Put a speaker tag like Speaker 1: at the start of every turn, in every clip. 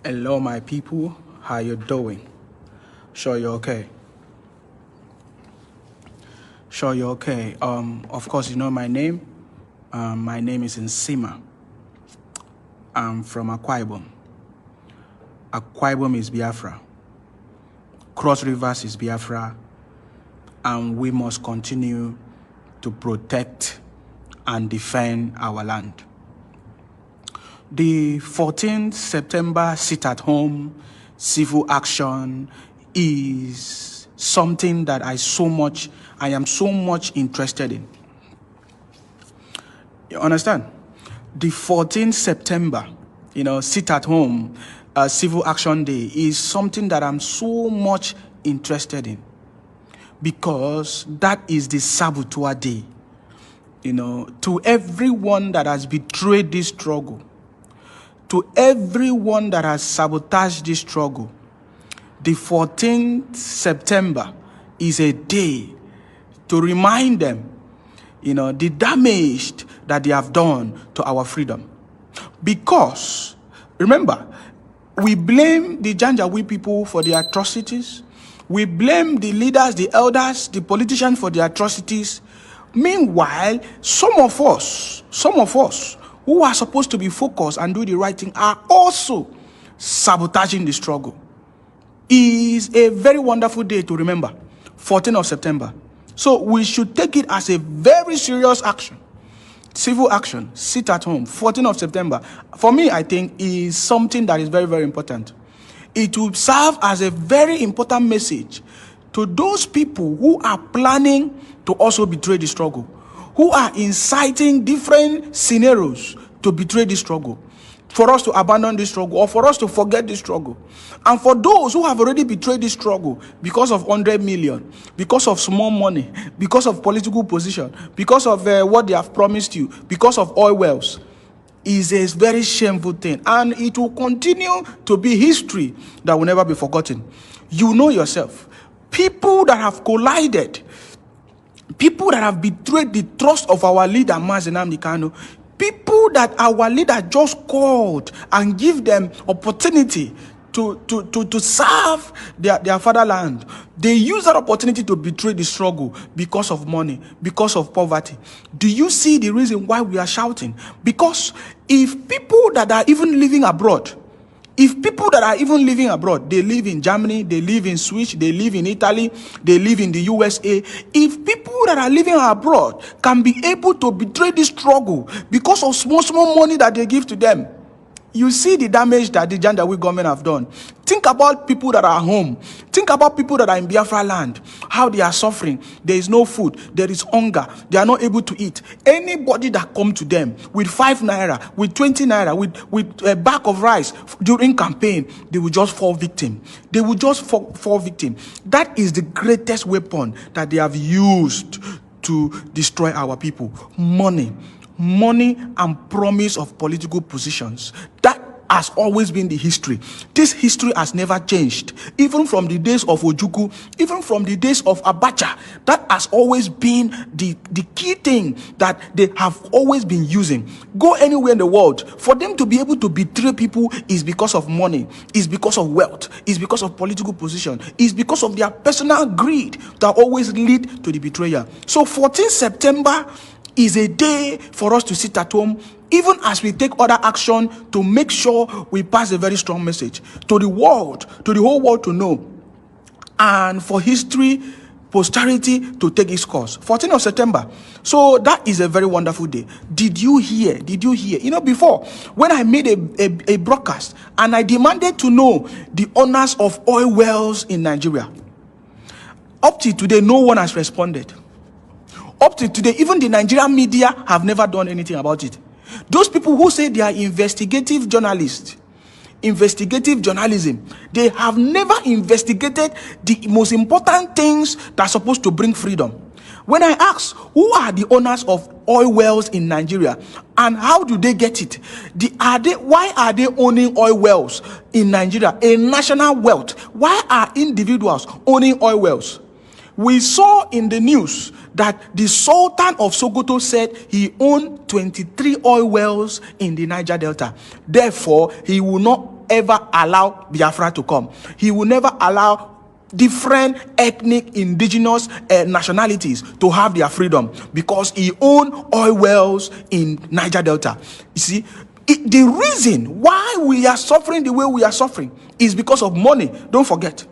Speaker 1: Hello, my people. How you doing? Sure you're okay. Sure you're okay. Of course, you know my name. My name is Nsima. I'm from Akwa Ibom. Akwa Ibom is Biafra. Cross Rivers is Biafra. And we must continue to protect and defend our land. The 14th September sit-at-home civil action is something that I am so much interested in. You understand? The 14th September, sit-at-home civil action day is something that I'm so much interested in, because that is the saboteur day. To everyone that has betrayed this struggle, to everyone that has sabotaged this struggle, the 14th September is a day to remind them, the damage that they have done to our freedom. Because, remember, we blame the Janjaweed people for the atrocities. We blame the leaders, the elders, the politicians for the atrocities. Meanwhile, some of us who are supposed to be focused and do the right thing are also sabotaging the struggle. It is a very wonderful day to remember, 14th of September. So we should take it as a very serious action. Civil action, sit at home, 14th of September. For me, I think is something that is very, very important. It will serve as a very important message to those people who are planning to also betray the struggle, who are inciting different scenarios to betray the struggle, for us to abandon the struggle or for us to forget the struggle. And for those who have already betrayed the struggle because of 100 million, because of small money, because of political position, because of what they have promised you, because of oil wells, is a very shameful thing. And it will continue to be history that will never be forgotten. You know yourself. People that have collided, people that have betrayed the trust of our leader, Mazi Nnamdi Kanu, people that our leader just called and give them opportunity to serve their fatherland. They use that opportunity to betray the struggle because of money, because of poverty. Do you see the reason why we are shouting? Because if people that are even living abroad, they live in Germany, they live in Sweden, they live in Italy, they live in the USA. If people that are living abroad can be able to betray this struggle because of small money that they give to them, you see the damage that the Janjaweed government have done. Think about people that are home. Think about people that are in Biafra land, how they are suffering. There is no food. There is hunger. They are not able to eat. Anybody that come to them with 5 naira, with 20 naira, with a bag of rice during campaign, they will just fall victim. They will just fall victim. That is the greatest weapon that they have used to destroy our people. Money and promise of political positions. That has always been the history. This history has never changed. Even from the days of Ojukwu, even from the days of Abacha, that has always been the key thing that they have always been using. Go anywhere in the world, for them to be able to betray people is because of money, is because of wealth, is because of political position, is because of their personal greed that always lead to the betrayal. So 14th September is a day for us to sit at home, even as we take other action to make sure we pass a very strong message to the world, to the whole world to know, and for history, posterity to take its course. 14th of September. So that is a very wonderful day. Did you hear? Before, when I made a broadcast and I demanded to know the owners of oil wells in Nigeria, up to today, no one has responded. Up to today, even the Nigerian media have never done anything about it. Those people who say they are investigative journalists, investigative journalism, they have never investigated the most important things that are supposed to bring freedom. When I ask who are the owners of oil wells in Nigeria and how do they get it, why are they owning oil wells in Nigeria, a national wealth? Why are individuals owning oil wells? We saw in the news that the Sultan of Sokoto said he owned 23 oil wells in the Niger Delta. Therefore, he will not ever allow Biafra to come. He will never allow different ethnic indigenous nationalities to have their freedom, because he owns oil wells in Niger Delta. You see, the reason why we are suffering the way we are suffering is because of money. Don't forget,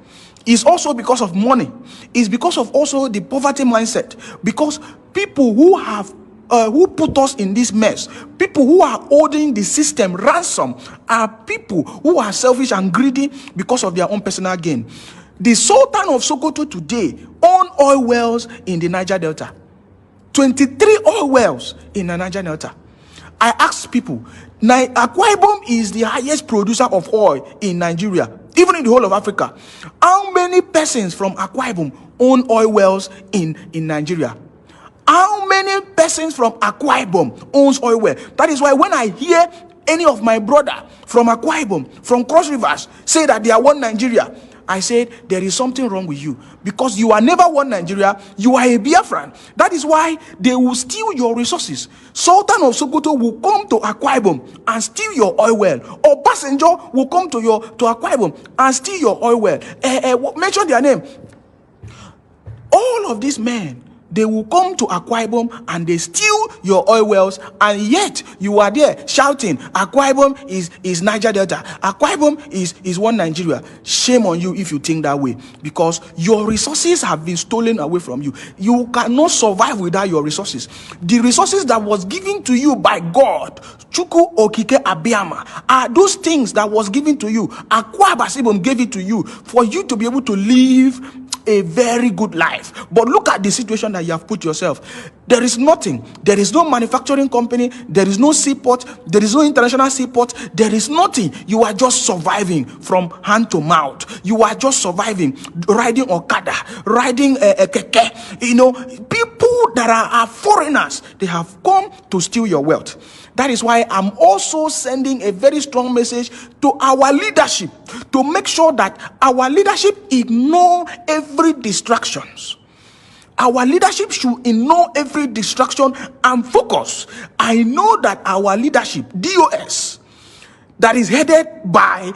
Speaker 1: it's also because of money. It's because of also the poverty mindset, because people who have who put us in this mess, people who are holding the system ransom, are people who are selfish and greedy because of their own personal gain. The Sultan of Sokoto today owns oil wells in the Niger Delta. 23 oil wells in the Niger Delta. I asked people, Akwa Ibom is the highest producer of oil in Nigeria, even in the whole of Africa. How many persons from Akwa Ibom own oil wells in Nigeria? How many persons from Akwa Ibom owns oil well? That is why when I hear any of my brother from Akwa Ibom, from Cross Rivers, say that they are one Nigeria, I said, there is something wrong with you, because you are never one Nigeria, you are a Biafran. That is why they will steal your resources. Sultan of Sokoto will come to Akwa Ibom and steal your oil well, or passenger will come to Akwa Ibom and steal your oil well. Mention their name. All of these men, they will come to Akwa Ibom and they steal your oil wells, and yet you are there shouting, Akwa Ibom is Niger Delta, Akwa Ibom is one Nigeria. Shame on you if you think that way, because your resources have been stolen away from you. You cannot survive without your resources. The resources that was given to you by God, Chuku Okike Abiyama, are those things that was given to you. Akwa Ibom gave it to you for you to be able to live a very good life. But look at the situation that you have put yourself. There is nothing. There is no manufacturing company. There is no seaport. There is no international seaport. There is nothing. You are just surviving from hand to mouth. You are just surviving, riding Okada, riding a keke. You know, people that are foreigners, they have come to steal your wealth. That is why I'm also sending a very strong message to our leadership, to make sure that our leadership ignore every distractions. Our leadership should ignore every distraction and focus. I know that our leadership, DOS, that is headed by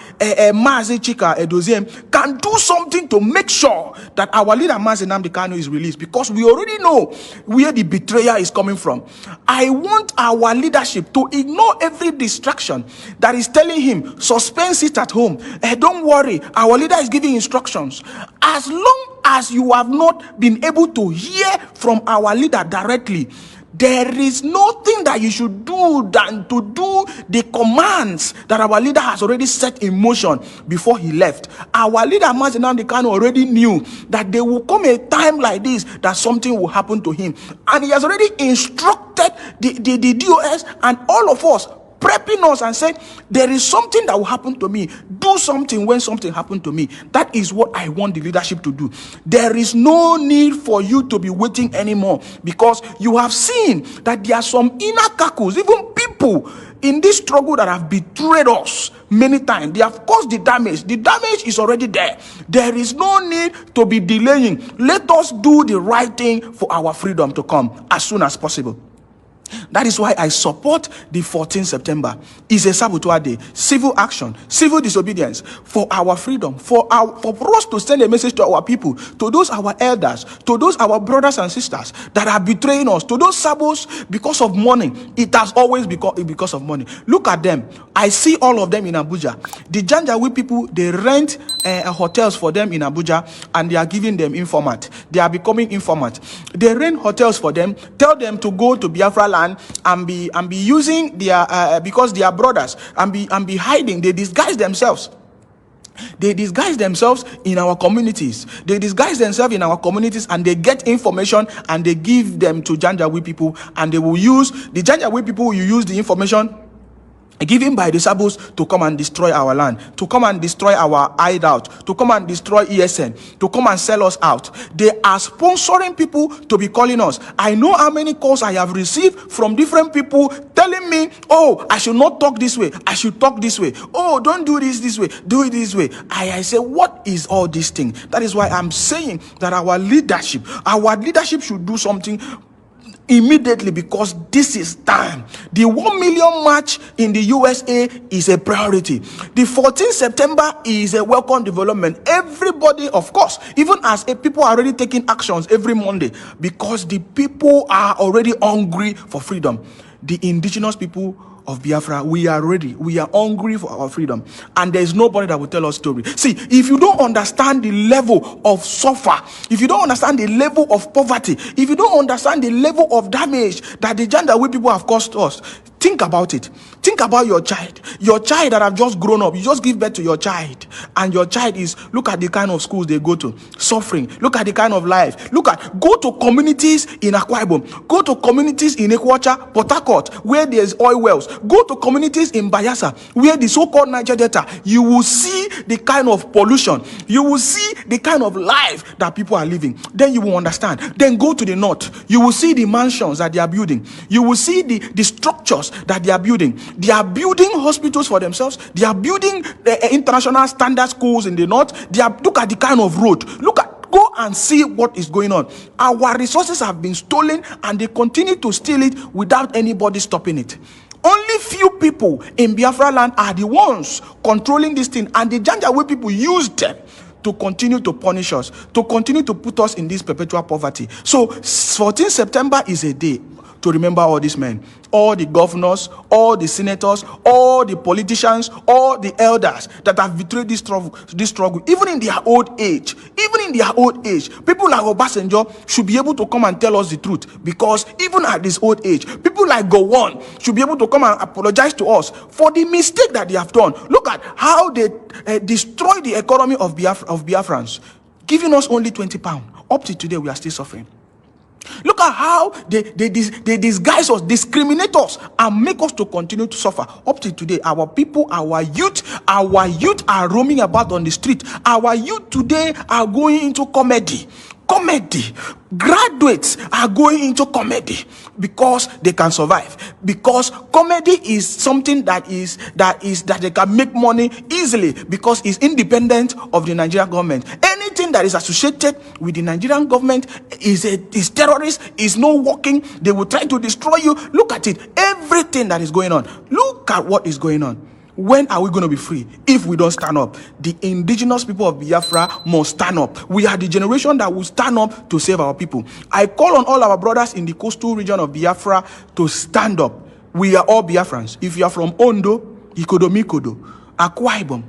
Speaker 1: Mazi Chika Edoziem, can do something to make sure that our leader Mazi Nnamdi Kanu is released, because we already know where the betrayer is coming from. I want our leadership to ignore every distraction that is telling him, suspend, sit at home. Don't worry, our leader is giving instructions. As long as you have not been able to hear from our leader directly, there is nothing that you should do than to do the commands that our leader has already set in motion before he left. Our leader, Mazi Nnamdi Kanu, already knew that there will come a time like this that something will happen to him. And he has already instructed the DOS and all of us, prepping us and saying, there is something that will happen to me. Do something when something happened to me. That is what I want the leadership to do. There is no need for you to be waiting anymore, because you have seen that there are some inner cackles, even people in this struggle, that have betrayed us many times. They have caused the damage. The damage is already there. There is no need to be delaying. Let us do the right thing for our freedom to come as soon as possible. That is why I support the 14th September. It's a saboteur day, civil action, civil disobedience for our freedom, for us to send a message to our people, to those our elders, to those our brothers and sisters that are betraying us, to those sabos because of money. It has always been because of money. Look at them. I see all of them in Abuja. The Janjaweed people, they rent hotels for them in Abuja, and they are giving them informant. They are becoming informant. They rent hotels for them, tell them to go to Biafra land and be using their because they are brothers, and be hiding. They disguise themselves. They disguise themselves in our communities. They disguise themselves in our communities, and they get information and they give them to Janjaweed people, and they will use the Janjaweed people. Will use the information given by the Sabos to come and destroy our land, to come and destroy our hideout, to come and destroy ESN, to come and sell us out. They are sponsoring people to be calling us. I know how many calls I have received from different people telling me, oh, I should not talk this way, I should talk this way. Oh, don't do this way, do it this way. I say, what is all this thing? That is why I'm saying that our leadership should do something. immediately, because this is time. The 1 million march in the USA is a priority. The 14th September is a welcome development. Everybody, of course, even as people are already taking actions every Monday, because the people are already hungry for freedom. The indigenous people of Biafra, we are ready. We are hungry for our freedom, and there is nobody that will tell us story. See, if you don't understand the level of suffer, if you don't understand the level of poverty, if you don't understand the level of damage that the gender we people have caused us, think about it. Think about your child that have just grown up. You just give birth to your child, and your child is, look at the kind of schools they go to, suffering. Look at the kind of life. Go to communities in Akwa Ibom, go to communities in Ekwacha, Port Harcourt, where there's oil wells. Go to communities in Bayelsa, where the so-called Niger Delta. You will see the kind of pollution. You will see the kind of life that people are living. Then you will understand. Then go to the north. You will see the mansions that they are building. You will see the structures that they are building. They are building hospitals for themselves. They are building international standard schools in the north. Look at the kind of road. Go and see what is going on. Our resources have been stolen, and they continue to steal it without anybody stopping it. Only few people in Biafra land are the ones controlling this thing, and the Janjaweed people use them to continue to punish us, to continue to put us in this perpetual poverty. So 14 September is a day to remember all these men, all the governors, all the senators, all the politicians, all the elders that have betrayed this struggle, even in their old age. People like Obasanjo should be able to come and tell us the truth, because even at this old age, people like Gowon should be able to come and apologize to us for the mistake that they have done. Look at how they destroyed the economy of Biafrans, giving us only £20. Up to today, we are still suffering. Look at how they disguise us, discriminate us, and make us to continue to suffer. Up to today, our people, our youth are roaming about on the street. Our youth today are going into comedy. Graduates are going into comedy because they can survive. Because comedy is something that they can make money easily, because it's independent of the Nigerian government. Anything that is associated with the Nigerian government is terrorist, is not working. They will try to destroy you. Look at it. Everything that is going on. Look at what is going on. When are we going to be free if we don't stand up? The indigenous people of Biafra must stand up. We are the generation that will stand up to save our people. I call on all our brothers in the coastal region of Biafra to stand up. We are all Biafrans. If you are from Ondo, Ikodo, Mikodo, Akwa Ibom,